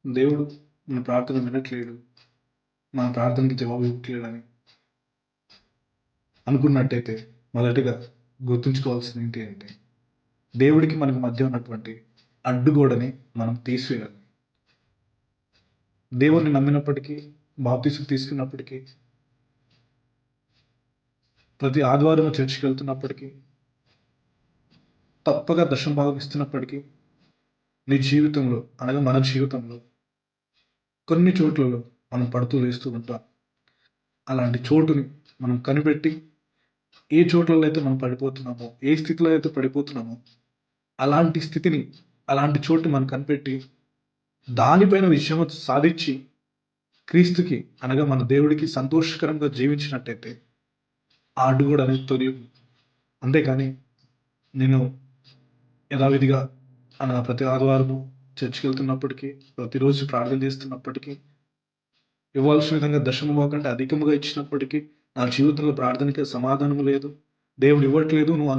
దేవుడు మన ప్రార్థన వినట్లేడు, మన ప్రార్థనకి జవాబు ఇవ్వట్లేడని అనుకున్నట్టయితే మొదటిగా గుర్తుంచుకోవాల్సింది ఏంటి అంటే దేవుడికి మనకు మధ్య ఉన్నటువంటి అడ్డుగోడని మనం తీసివేయాలి. దేవుణ్ణి నమ్మినప్పటికీ, బాప్తీసం తీసుకున్నప్పటికీ, ప్రతి ఆదివారం చర్చికి వెళ్తున్నప్పటికీ, తప్పగా దశమ భాగం ఇస్తున్నప్పటికీ నీ జీవితంలో అనగా మన జీవితంలో కొన్ని చోట్లలో మనం పడుతూ వేస్తూ ఉంటాం. అలాంటి చోటుని మనం కనిపెట్టి ఏ చోట్లలో అయితే మనం పడిపోతున్నామో, ఏ స్థితిలో అయితే పడిపోతున్నామో అలాంటి స్థితిని, అలాంటి చోటు మనం కనిపెట్టి దానిపైన విజయం సాధించి క్రీస్తుకి అనగా మన దేవుడికి సంతోషకరంగా జీవించినట్టయితే ఆ అడ్డు కూడా అనేది తొలియు. అంతేకాని నేను యథావిధిగా ప్రతి ఆదివారము చర్చికి వెళ్తున్నప్పటికీ, ప్రతిరోజు ప్రార్థన చేస్తున్నప్పటికీ, ఇవ్వాల్సిన విధంగా దశమ కంటే అధికముగా ఇచ్చినప్పటికీ నా జీవితంలో ప్రార్థనకి సమాధానం లేదు, దేవుడు ఇవ్వట్లేదు నువ్వు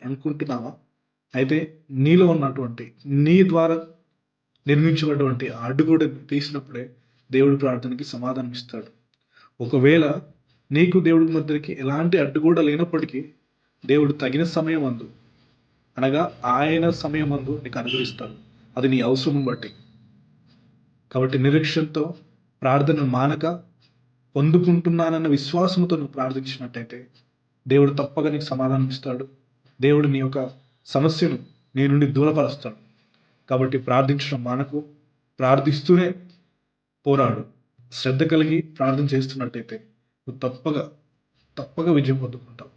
అనుకుంటున్నావా? అయితే నీలో ఉన్నటువంటి, నీ ద్వారా నిర్మించబడినటువంటి ఆ అడ్డుగోడ తీసినప్పుడే దేవుడి ప్రార్థనకి సమాధానం ఇస్తాడు. ఒకవేళ నీకు దేవుడి మధ్యకి ఎలాంటి అడ్డుగోడ లేనప్పటికీ దేవుడు తగిన సమయం అందు అనగా ఆయన సమయం అందు నీకు అనుగ్రహిస్తాడు. అది నీ అవసరం బట్టి. కాబట్టి నిరీక్షణతో ప్రార్థన మానక పొందుకుంటున్నానన్న విశ్వాసంతో నువ్వు ప్రార్థించినట్టయితే దేవుడు తప్పగా నీకు సమాధానం ఇస్తాడు. దేవుడు నీ యొక్క సమస్యను నీ నుండి దూరపరుస్తాడు. కాబట్టి ప్రార్థించడం మానకు, ప్రార్థిస్తూనే పోరాడు. శ్రద్ధ కలిగి ప్రార్థన చేస్తున్నట్టయితే నువ్వు తప్పగా విజయం పొందుకుంటావు.